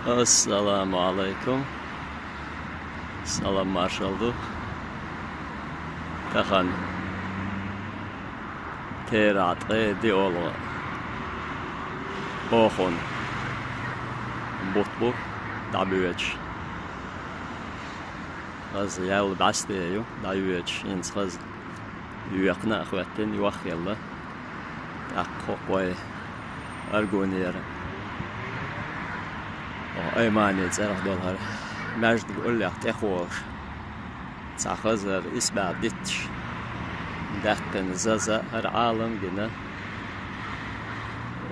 Assalamu alaikum. Salam marshaldu. Tahan terat di olo. Ohon butbu dabüç. Az yal basteyu dabüç insaz yaqna akhwatin yuakh yalla. Taqoy argoniyar. أيماني ترى دولار ماجد يقول لي تخوش تأخذ إسباب دتش دقن زازا العالم جنا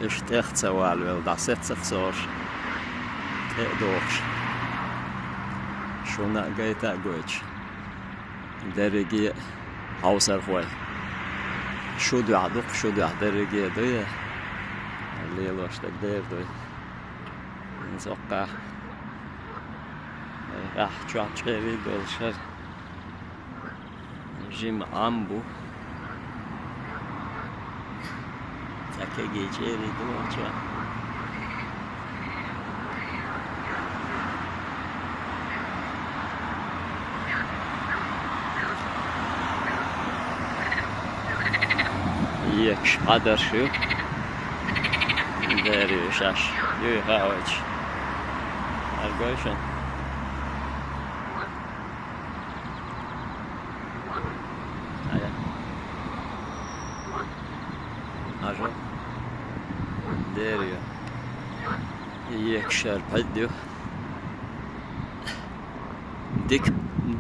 إيش تختوال والدعسات تخسرش تقدرش شو نقي تقولش درجة هاوسر خوي شو دعدق شو درجة دوية اللي لوش تقدر دوي نزقه راح تشغلي دولشر جيم عمبو تاكي جيري دولشر يكش قدر شو داري شاش يهاوش Argoşan. Aya. Ajo. Deriyor. Yekşer paddiyor.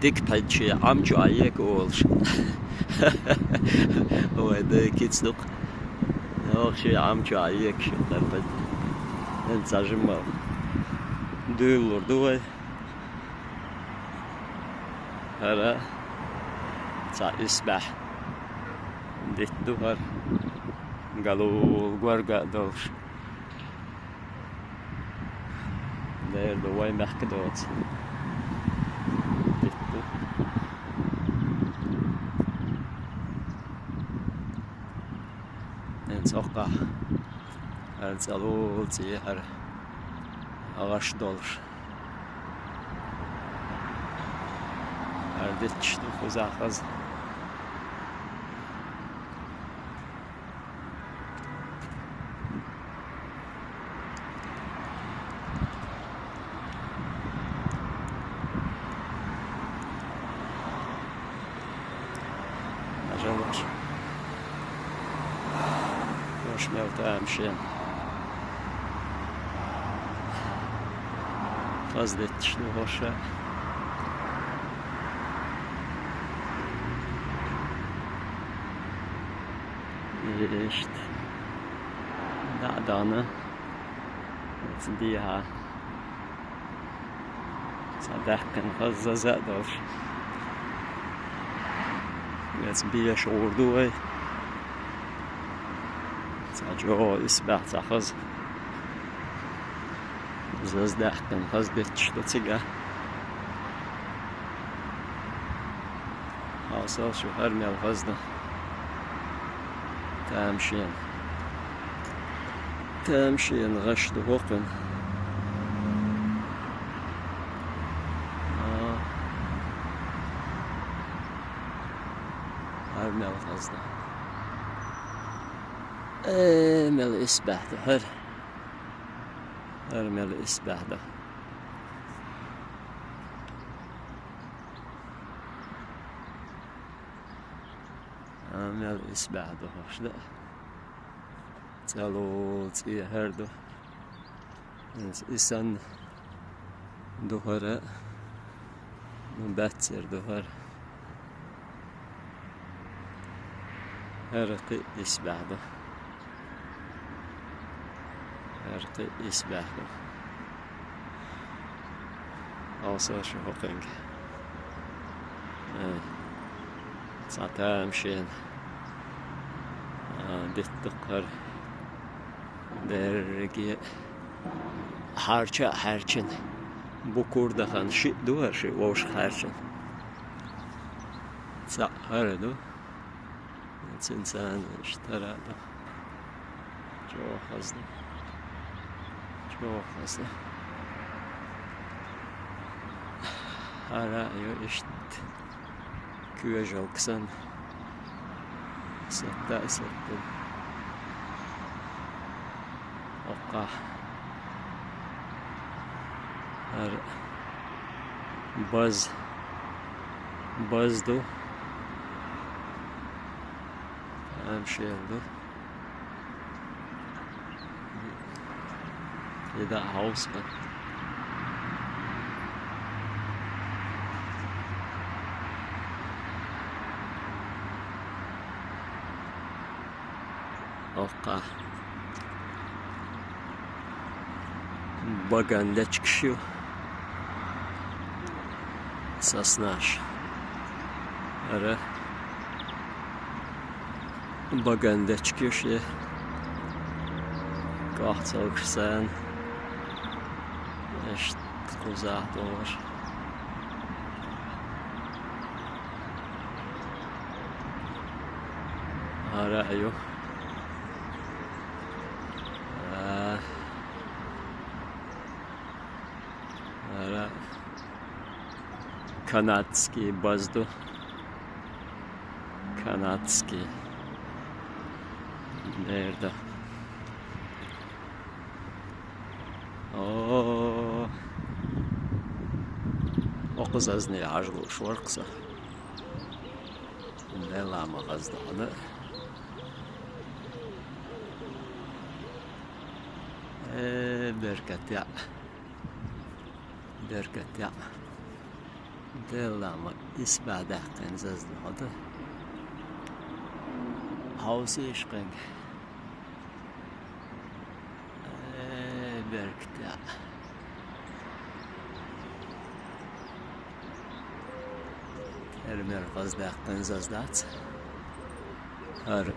Dik padçı amca ayek olmuş. O da kitsduk. O şey amca ayek şunlar pad. Ben sajım var. Duyulur duay. Hara ta isbah dit duhar galul guarga dolş der duay mahkadot dit du ensoqa alzalul tihar ağaç dolur. Ardetç de uzakaz. Ajalar. Hoş mevta hemşin. Fazletç de hoşa. İşte dağdanı diha صدقن غزة زادور لازم بيا شعور دوي تاجو اسبع تاخذ زاز دقن غز بتشتا تيجا حاصل شو هرمي الغزة تمشين غشت وقن هرمي الغزة مل إسبح ده هرمي الإسبح ده مل إسبح ده hoş da Talo tsi herdo isan duhara batser duhar herqi isbahda herqi isbahda also şu hoking satam şen dittiqar dergi harçın bu kurdahan şi duvar şi oş harçın sa harado insan iştarada çok fazla Hala işte küve olksan satta oka her bazdu hem şey oldu ya da house oka baganda çıkışıyor Sasnaş ara baganda çıkıyor şey kahtalksan işte kuzak doğru ara yok ara kanadski bazdu kanadski nerede o kız az ne aşkı şu kısa ne lama gazdanı berkat ya دلما isbada kanzazlı adı havsi işkeng berkat ya Ermer gazda kanzazdat her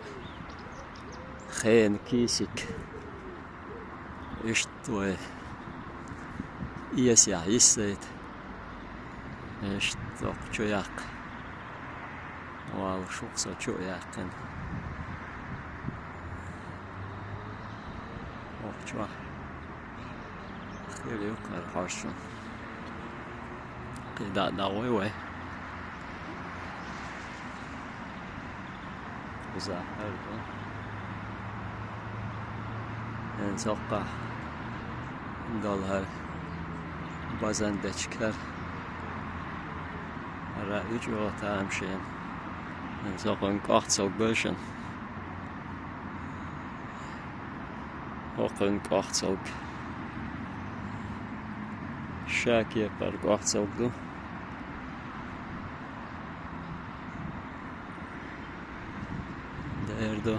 خين كيسك اشتوي يسيا يسيت اشتوق شوياق واو شوقسا شوياقن اوقشوا خير يوقع حرشون قيدا داوي وي وزاهر انساقا دالها بازن دچکر رأی جو تامشین انساقا قاعد سوق باشن وقن قاعد سوق شاكي بر قاعد سوق دو دردو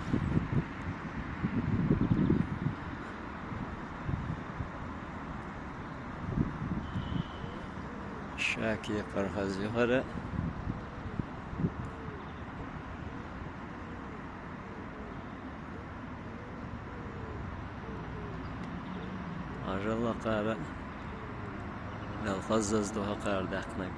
شاكي فرخزي هره أجل قارة الخزز دوها قار داقنك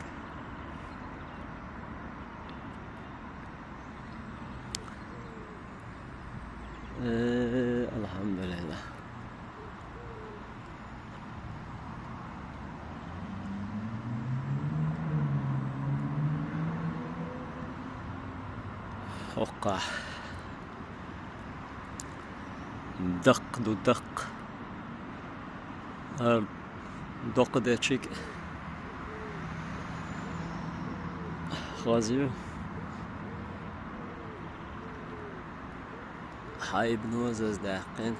الحمد لله وقع دق دو دق دق ديتشيك خازيو حايب نوزز داقين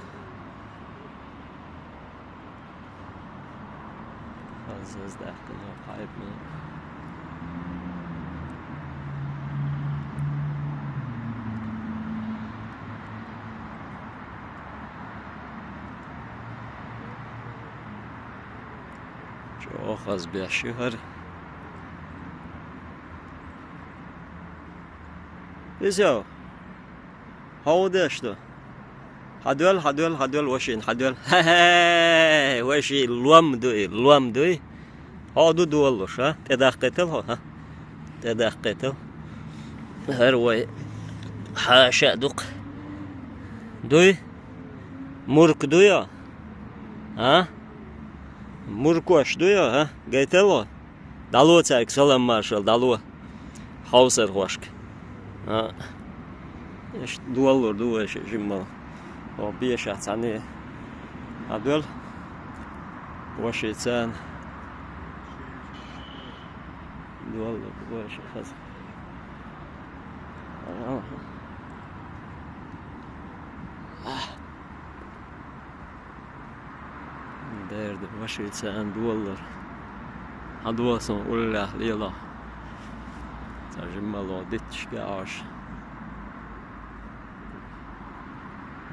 خازز داقين وحايب نوزز آخاز بیاشی هر ایزا هاو داشتو هدول وشين هدول وشي لوم دوي هادو دولش ها تدققتل ها تدققتل هر وي حاشا دق دوي مرك دويا ها مركوش دويا ها قيتلو Dallo çek salam marshal dallo. Hauser hoşk. Ha. İşte duallar duvar şey jimma. O bir şey tane. Adol. Washington. Duallar duvar şey faz. Derdi Washington duallar. Hadvason ulla lila. Tajimma lo ditchka ash.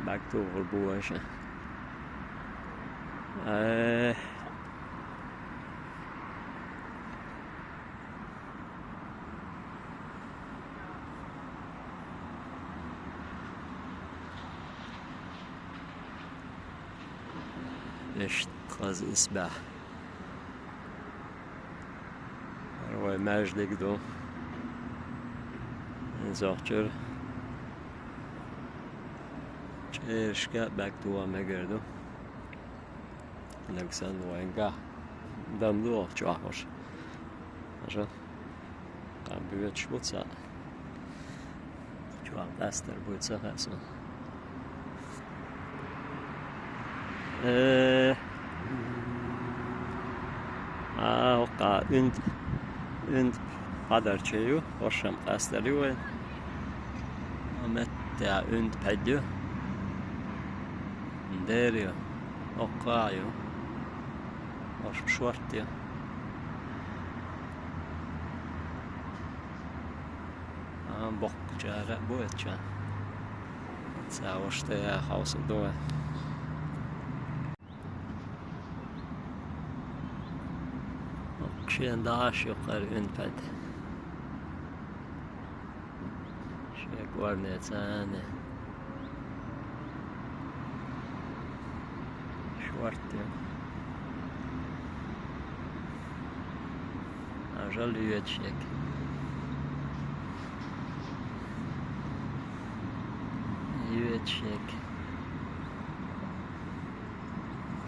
Back to Volbuasha. إيش خاز إسبع روي ماجدك دو زوجر إيشكا باك دوا مجردو لكسان وينكا دم دو تشاهوش عشان قام بيت شبوتسا شو دستر بوتسا خاصة وقع und padarcheju hoşam astariu ametta und padju derio oqaju hoş shortja bokjara boetja sa oshte house do شيء داش يقر انفد شيء قرنة ثانية شورتي أجل يتشيك يتشيك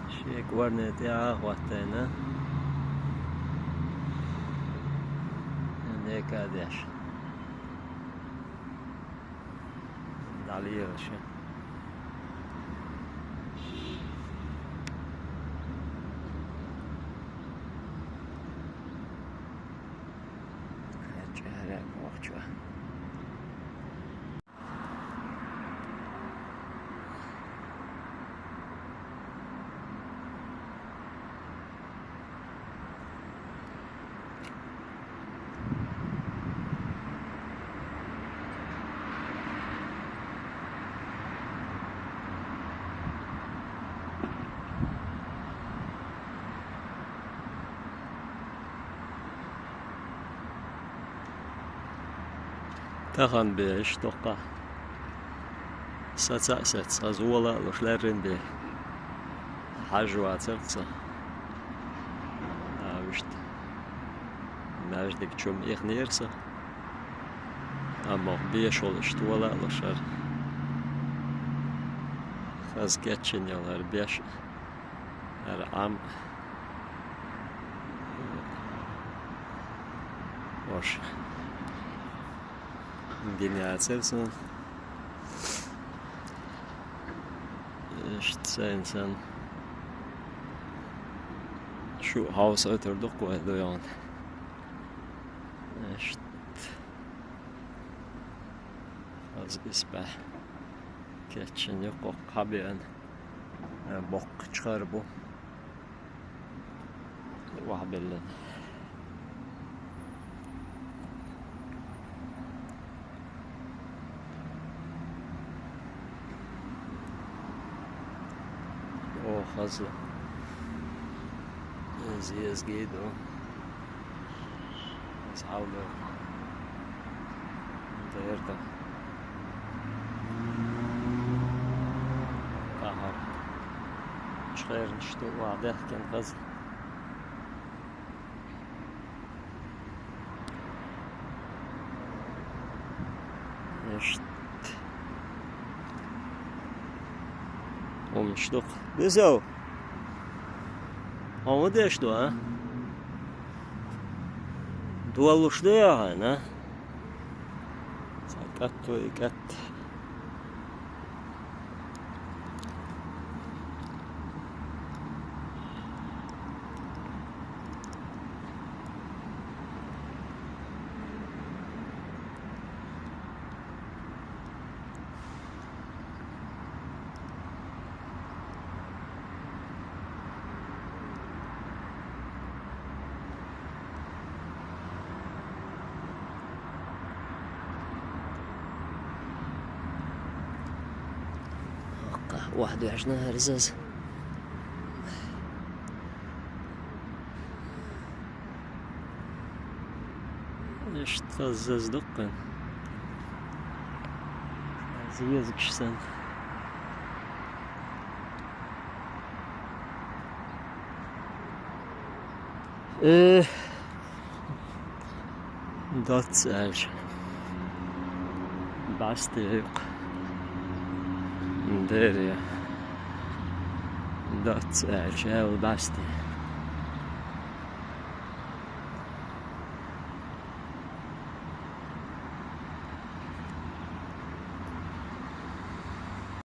شيء قرنة يا أخواتنا كادش عليه شيء جهرك وقتها تاخن بيش توقع ست سازولا لشلرين بي حاجوات سرقصة وشت ماجدك تشوم إخنيرسة أما بيش ولشتولا لشر خاز كاتشين يالر بيش عام وش Genialselsen. İşte insan şu havsa oturduk koydu yani. İşte az isbah geçen yok o kabiyen bok çıkar bu. Vahbellen. fazla. Es geht o. Es havlu. Derda. Kahar. Çıkarın işte vadehken kaz. İşte. Olmuştuk. Güzel. Ama değişti ha. dualluş diyor ha. Sakat toikat. واحد وعشرين رزاز ايش تغزز دقن زيازك شسان دات عايش بعستيق داريا دات عايش هاو بعستي